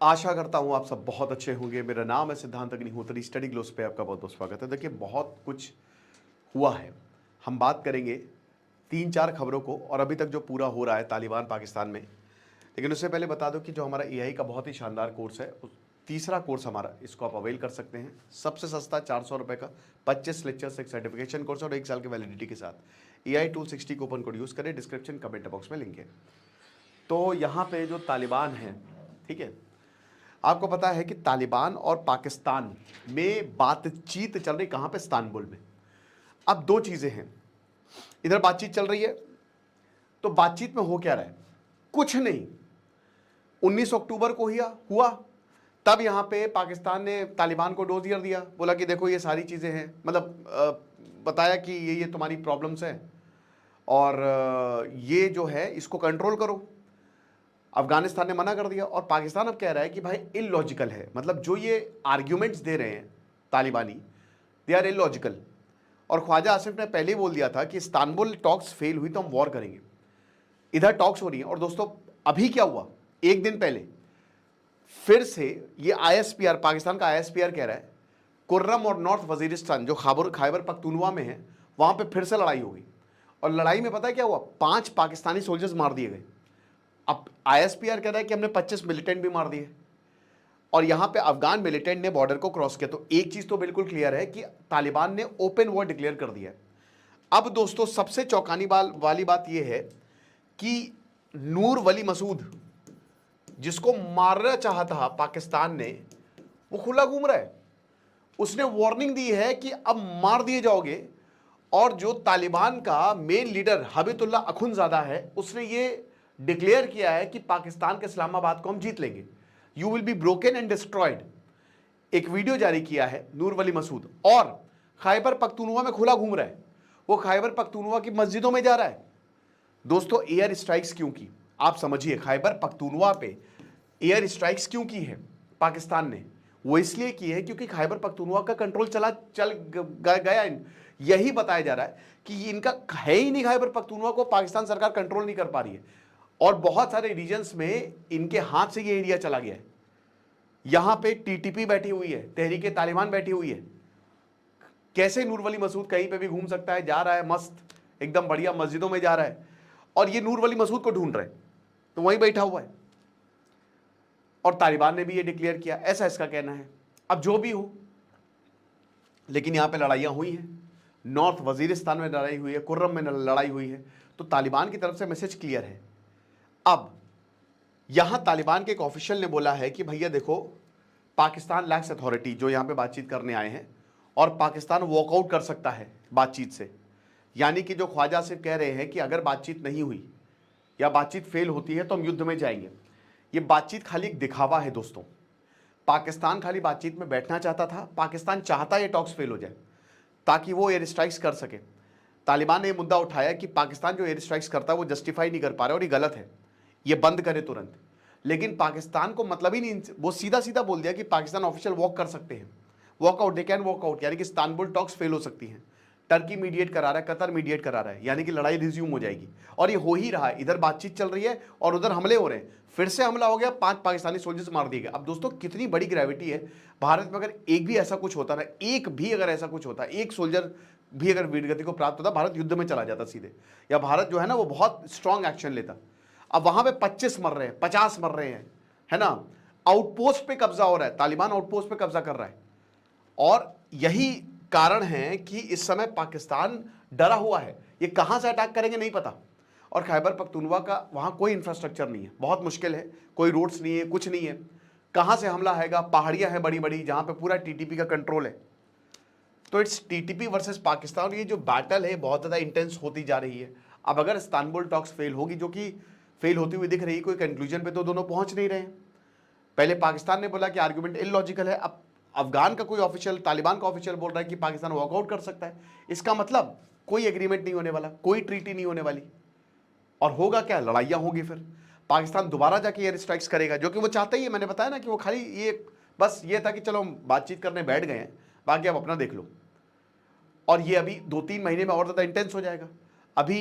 आशा करता हूँ आप सब बहुत अच्छे होंगे। मेरा नाम है सिद्धांत अग्निहोत्री। स्टडी ग्लोस पे आपका बहुत बहुत स्वागत है। देखिए, बहुत कुछ हुआ है। हम बात करेंगे 3-4 खबरों को और अभी तक जो पूरा हो रहा है तालिबान पाकिस्तान में। लेकिन उससे पहले बता दो कि जो हमारा एआई का बहुत ही शानदार कोर्स है, तीसरा कोर्स हमारा, इसको आप अवेल कर सकते हैं। सबसे सस्ता 400 रुपये का 25 लेक्चर्स, एक सर्टिफिकेशन कोर्स और 1 साल की वैलिडिटी के साथ। AI tool 60 coupon code use करें। डिस्क्रिप्शन कमेंट बॉक्स में लिंक है। तो यहाँ पे जो तालिबान है, ठीक है, आपको पता है कि तालिबान और पाकिस्तान में बातचीत चल रही, कहाँ पे? इस्तांबुल में। अब दो चीज़ें हैं, इधर बातचीत चल रही है, तो बातचीत में हो क्या रहा है? कुछ नहीं। 19 अक्टूबर को हुआ तब यहाँ पे पाकिस्तान ने तालिबान को डोजियर दिया, बोला कि देखो ये सारी चीज़ें हैं, मतलब बताया कि ये तुम्हारी प्रॉब्लम्स हैं और ये जो है इसको कंट्रोल करो। अफगानिस्तान ने मना कर दिया और पाकिस्तान अब कह रहा है कि भाई इलॉजिकल है, मतलब जो ये आर्ग्यूमेंट्स दे रहे हैं तालिबानी, दे आर इलॉजिकल। और ख्वाजा आसिफ ने पहले ही बोल दिया था कि इस्तांबुल टॉक्स फेल हुई तो हम वॉर करेंगे। इधर टॉक्स हो रही है और दोस्तों अभी क्या हुआ, एक दिन पहले फिर से ये ISPR, पाकिस्तान का ISPR कह रहा है कुर्रम और नॉर्थ वजीरिस्तान जो खैबर पख्तूनख्वा में है, वहां पे फिर से लड़ाई हो गई। और लड़ाई में पता है क्या हुआ? 5 पाकिस्तानी सोल्जर्स मार दिए गए। अब ISPR कह रहा है कि हमने 25 मिलिटेंट भी मार दिए और यहां पे अफगान मिलिटेंट ने बॉर्डर को क्रॉस किया। तो एक चीज तो बिल्कुल क्लियर है कि तालिबान ने ओपन वॉर डिक्लेयर कर दिया है। अब दोस्तों सबसे चौंकाने वाली बात यह है कि नूर वली मसूद, जिसको मारना चाहता पाकिस्तान ने, वो खुला घूम रहा है। उसने वार्निंग दी है कि अब मार दिए जाओगे। और जो तालिबान का मेन लीडर हबीबुल्लाह अखुनजादा है, उसने ये डिक्लेयर किया है कि पाकिस्तान के इस्लामाबाद को हम जीत लेंगे, you will be broken and destroyed. एक वीडियो जारी किया है नूर वली मसूद और खैबर पख्तूनख्वा में खुला घूम रहा है। वो खैबर पख्तूनख्वा की मस्जिदों में जा रहा है। दोस्तों एयर स्ट्राइक्स क्यों की, आप समझिए। खैबर पख्तूनख्वा पे एयर स्ट्राइक्स क्यों की है पाकिस्तान ने? वो इसलिए की है क्योंकि खैबर पख्तूनख्वा का कंट्रोल गया। यही बताया जा रहा है कि इनका है ही नहीं, खैबर पख्तूनख्वा को पाकिस्तान सरकार कंट्रोल नहीं कर पा रही है और बहुत सारे रीजन्स में इनके हाथ से ये एरिया चला गया है। यहां पे TTP बैठी हुई है, तहरीके तालिबान बैठी हुई है। कैसे नूर वली मसूद कहीं पे भी घूम सकता है, जा रहा है मस्त एकदम बढ़िया, मस्जिदों में जा रहा है और ये नूर वली मसूद को ढूंढ रहे हैं, तो वहीं बैठा हुआ है। और तालिबान ने भी ये डिक्लेयर किया, ऐसा इसका कहना है। अब जो भी हो, लेकिन यहां पे लड़ाइयां हुई हैं। नॉर्थ वजीरिस्तान में लड़ाई हुई है, कुर्रम में लड़ाई हुई है। तो तालिबान की तरफ से मैसेज क्लियर है। अब यहां तालिबान के एक ऑफिशियल ने बोला है कि भैया देखो, पाकिस्तान लैक्स अथॉरिटी, जो यहां पे बातचीत करने आए हैं, और पाकिस्तान वॉकआउट कर सकता है बातचीत से। यानी कि जो ख्वाजा सिर्फ कह रहे हैं कि अगर बातचीत नहीं हुई या बातचीत फेल होती है तो हम युद्ध में जाएंगे, ये बातचीत खाली एक दिखावा है दोस्तों। पाकिस्तान खाली बातचीत में बैठना चाहता था। पाकिस्तान चाहता है ये टॉक्स फेल हो जाए ताकि वो एयर स्ट्राइक्स कर सके। तालिबान ने यह मुद्दा उठाया कि पाकिस्तान जो एयर स्ट्राइक्स करता है वो जस्टिफाई नहीं कर पा रहा और ये गलत है, ये बंद करे तुरंत। लेकिन पाकिस्तान को मतलब ही नहीं, वो सीधा सीधा बोल दिया कि पाकिस्तान ऑफिशियल वॉक कर सकते हैं, वॉकआउट, दे कैन वॉकआउट, यानी कि इस्तांबुल टॉक्स फेल हो सकती हैं। टर्की मीडिएट करा रहा है, कतर मीडिएट करा रहा है, यानी कि लड़ाई रिज्यूम हो जाएगी। और ये हो ही रहा है, इधर बातचीत चल रही है और उधर हमले हो रहे हैं। फिर से हमला हो गया, 5 पाकिस्तानी सोल्जर्स मार दिए गए। अब दोस्तों कितनी बड़ी ग्रेविटी है। भारत में अगर एक भी ऐसा कुछ होता ना, एक भी अगर ऐसा कुछ होता, एक सोल्जर भी अगर वीरगति को प्राप्त होता, भारत युद्ध में चला जाता सीधे, या भारत जो है ना वो बहुत स्ट्रांग एक्शन लेता। अब वहां पे 25 मर रहे हैं, 50 मर रहे हैं, है ना। आउटपोस्ट पे कब्जा हो रहा है, तालिबान आउटपोस्ट पे कब्जा कर रहा है। और यही कारण है कि इस समय पाकिस्तान डरा हुआ है, ये कहां से अटैक करेंगे नहीं पता। और खैबर पख्तूनख्वा का वहां कोई इंफ्रास्ट्रक्चर नहीं है, बहुत मुश्किल है, कोई रोड्स नहीं है, कुछ नहीं है। कहां से हमला आएगा? पहाड़ियां हैं बड़ी बड़ी जहां पे पूरा TTP का कंट्रोल है। तो इट्स TTP वर्सेस पाकिस्तान। ये जो बैटल है बहुत ज़्यादा इंटेंस होती जा रही है। अब अगर इस्तांबुल टॉक्स फेल होगी, जो कि फेल होती हुई दिख रही है, कोई कंक्लूजन पे तो दोनों पहुंच नहीं रहे हैं। पहले पाकिस्तान ने बोला कि आर्गुमेंट इलॉजिकल है, अब अफगान का कोई ऑफिशियल, तालिबान का ऑफिशियल बोल रहा है कि पाकिस्तान वॉकआउट कर सकता है। इसका मतलब कोई एग्रीमेंट नहीं होने वाला, कोई ट्रीटी नहीं होने वाली। और होगा क्या? लड़ाइयाँ होगी। फिर पाकिस्तान दोबारा जाके एयर स्ट्राइक्स करेगा, जो कि वो चाहता ही है। मैंने बताया ना कि वो खाली ये बस ये था कि चलो हम बातचीत करने बैठ गए हैं, बाकी आप अपना देख लो। और ये अभी 2-3 महीने में और ज़्यादा इंटेंस हो जाएगा। अभी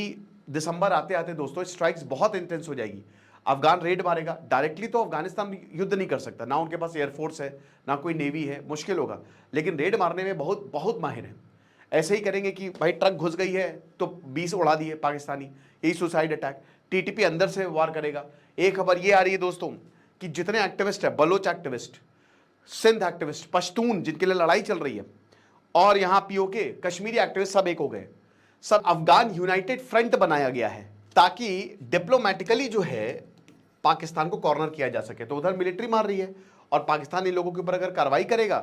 दिसंबर आते आते दोस्तों स्ट्राइक्स बहुत इंटेंस हो जाएगी। अफगान रेड मारेगा डायरेक्टली, तो अफगानिस्तान युद्ध नहीं कर सकता, ना उनके पास एयरफोर्स है ना कोई नेवी है, मुश्किल होगा, लेकिन रेड मारने में बहुत बहुत माहिर है। ऐसे ही करेंगे कि भाई ट्रक घुस गई है तो 20 उड़ा दिए पाकिस्तानी, यही सुसाइड अटैक। टीटीपी अंदर से वार करेगा। एक खबर ये आ रही है दोस्तों कि जितने एक्टिविस्ट है, बलोच एक्टिविस्ट, सिंध एक्टिविस्ट, पश्तून जिनके लिए लड़ाई चल रही है, और यहां पीओके कश्मीरी एक्टिविस्ट सब एक हो गए। सब अफगान यूनाइटेड फ्रंट बनाया गया है ताकि डिप्लोमेटिकली जो है पाकिस्तान को कॉर्नर किया जा सके। तो उधर मिलिट्री मार रही है और पाकिस्तान इन लोगों के ऊपर अगर कार्रवाई करेगा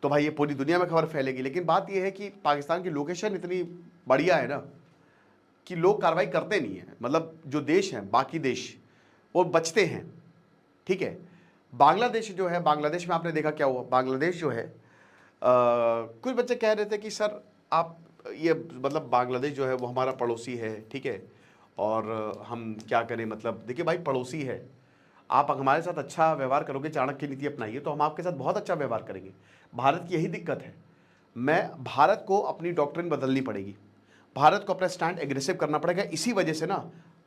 तो भाई ये पूरी दुनिया में खबर फैलेगी। लेकिन बात यह है कि पाकिस्तान की लोकेशन इतनी बढ़िया है ना कि लोग कार्रवाई करते नहीं है, मतलब जो देश हैं बाकी देश वो बचते हैं। ठीक है, बांग्लादेश जो है, बांग्लादेश में आपने देखा क्या हुआ। बांग्लादेश जो है कुछ बच्चे कह रहे थे कि सर आप ये मतलब बांग्लादेश जो है वो हमारा पड़ोसी है, ठीक है, और हम क्या करें, मतलब देखिए भाई पड़ोसी है, आप हमारे साथ अच्छा व्यवहार करोगे, चाणक्य नीति अपनाइए तो हम आपके साथ बहुत अच्छा व्यवहार करेंगे। भारत की यही दिक्कत है, भारत को अपनी डॉक्ट्रिन बदलनी पड़ेगी, भारत को अपना स्टैंड एग्रेसिव करना पड़ेगा। इसी वजह से ना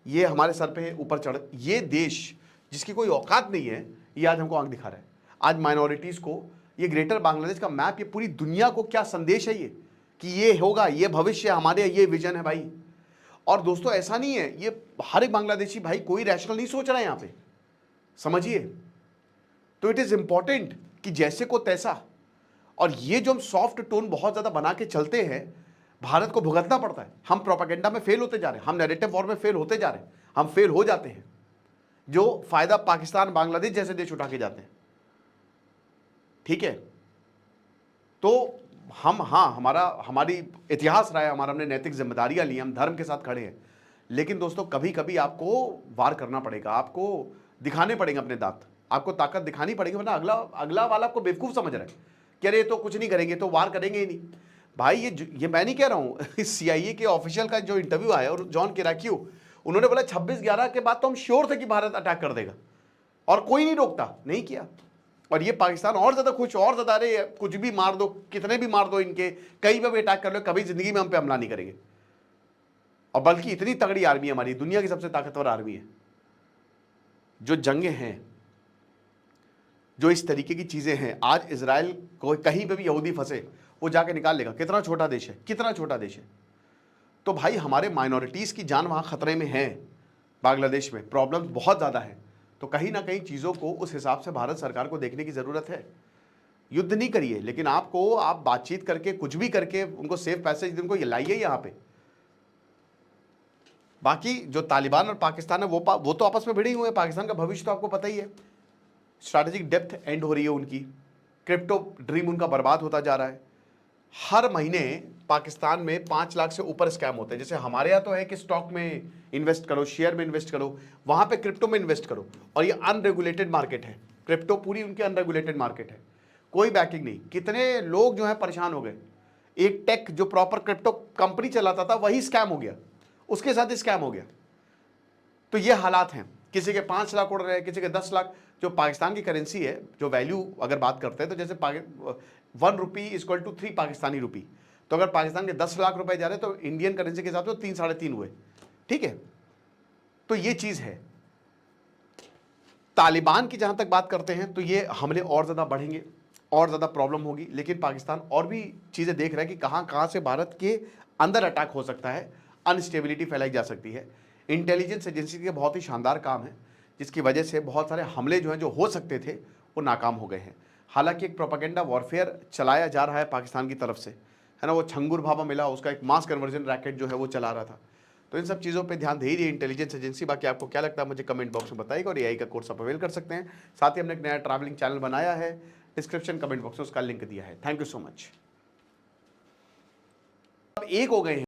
ये हमारे सर पे ऊपर चढ़, ये देश जिसकी कोई औकात नहीं है ये आज हमको आंख दिखा रहा है। आज माइनॉरिटीज़ को, ये ग्रेटर बांग्लादेश का मैप, ये पूरी दुनिया को क्या संदेश है ये कि ये होगा, ये भविष्य हमारे, ये विजन है भाई। और दोस्तों ऐसा नहीं है, ये हर एक बांग्लादेशी भाई कोई रैशनल नहीं सोच रहा है यहाँ पे, समझिए। तो इट इज़ इंपॉर्टेंट कि जैसे को तैसा, और ये जो हम सॉफ्ट टोन बहुत ज़्यादा बना के चलते हैं, भारत को भुगतना पड़ता है। हम प्रोपेगेंडा में फेल होते जा रहे हैं, हम नैरेटिव वॉर में फेल होते जा रहे हैं, हम फेल हो जाते हैं, जो फायदा पाकिस्तान बांग्लादेश जैसे देश उठा के जाते हैं। ठीक है, तो हम, हाँ, हमारी इतिहास रहा है, हमने नैतिक जिम्मेदारियां ली, हम धर्म के साथ खड़े हैं। लेकिन दोस्तों कभी कभी आपको वार करना पड़ेगा, आपको दिखाने पड़ेंगे अपने दांत, आपको ताकत दिखानी पड़ेगी, वरना अगला वाला आपको बेवकूफ़ समझ रहा है कि अरे ये तो कुछ नहीं करेंगे, तो वार करेंगे ही नहीं। भाई ये मैं नहीं कह रहा हूँ, CIA के ऑफिशियल का जो इंटरव्यू आया, और जॉन किराक्यू, उन्होंने बोला 26/11 के बाद तो हम श्योर थे कि भारत अटैक कर देगा, और कोई नहीं रोकता, नहीं किया। और ये पाकिस्तान और ज़्यादा खुश, और ज़्यादा अरे कुछ भी मार दो, कितने भी मार दो इनके, कहीं पर भी अटैक कर लो, कभी ज़िंदगी में हम पे हमला नहीं करेंगे। और बल्कि इतनी तगड़ी आर्मी हमारी, दुनिया की सबसे ताकतवर आर्मी है। जो जंगें हैं, जो इस तरीके की चीज़ें हैं, आज इजराइल को कहीं पे भी यहूदी फंसे वो जाके निकाल लेगा। कितना छोटा देश है, कितना छोटा देश है। तो भाई हमारे माइनॉरिटीज़ की जान वहाँ खतरे में है, बांग्लादेश में प्रॉब्लम्स बहुत ज़्यादा है। तो कहीं ना कहीं चीज़ों को उस हिसाब से भारत सरकार को देखने की ज़रूरत है। युद्ध नहीं करिए, लेकिन आप बातचीत करके, कुछ भी करके उनको सेफ पैसेज उनको लाइए यहाँ पे। बाकी जो तालिबान और पाकिस्तान है वो तो आपस में भिड़े हुए हैं। पाकिस्तान का भविष्य तो आपको पता ही है, स्ट्रैटेजिक डेप्थ एंड हो रही है उनकी, क्रिप्टो ड्रीम उनका बर्बाद होता जा रहा है। हर महीने पाकिस्तान में 5 लाख से ऊपर स्कैम होते हैं। जैसे हमारे यहाँ तो है कि स्टॉक में इन्वेस्ट करो, शेयर में इन्वेस्ट करो, वहाँ पे क्रिप्टो में इन्वेस्ट करो। और ये अनरेगुलेटेड मार्केट है, क्रिप्टो पूरी उनकी अनरेगुलेटेड मार्केट है, कोई बैकिंग नहीं। कितने लोग जो है परेशान हो गए। एक टेक जो प्रॉपर क्रिप्टो कंपनी चलाता था वही स्कैम हो गया, उसके साथ स्कैम हो गया। तो ये हालात हैं, किसी के 5 लाख उड़ रहे हैं, किसी के 10 लाख। जो पाकिस्तान की करेंसी है, जो वैल्यू अगर बात करते हैं, तो जैसे 1 रुपी इक्वल टू 3 पाकिस्तानी रुपी। तो अगर पाकिस्तान के 10 लाख रुपए जा रहे हैं तो इंडियन करेंसी के हिसाब से 3 साढ़े 3 हुए। ठीक है, तो ये चीज़ है। तालिबान की जहां तक बात करते हैं तो ये हमले और ज़्यादा बढ़ेंगे, और ज़्यादा प्रॉब्लम होगी। लेकिन पाकिस्तान और भी चीज़ें देख रहा है कि कहाँ से भारत के अंदर अटैक हो सकता है, अनस्टेबिलिटी फैलाई जा सकती है। इंटेलिजेंस एजेंसी के बहुत ही शानदार काम है, जिसकी वजह से बहुत सारे हमले जो हैं, जो हो सकते थे, वो नाकाम हो गए हैं। हालांकि एक प्रोपेगेंडा वॉरफेयर चलाया जा रहा है पाकिस्तान की तरफ से, है ना। वो छंगुर भाभा मिला, उसका एक मास कन्वर्जन रैकेट जो है वो चला रहा था। तो इन सब चीज़ों पे ध्यान दे ही रही है इंटेलिजेंस एजेंसी। बाकी आपको क्या लगता है मुझे कमेंट बॉक्स में बताइएगा, और AI का कोर्स आप अवेल कर सकते हैं। साथ ही हमने एक नया ट्रैवलिंग चैनल बनाया है, डिस्क्रिप्शन कमेंट बॉक्स में उसका लिंक दिया है। Thank you so much. अब एक हो गए हैं।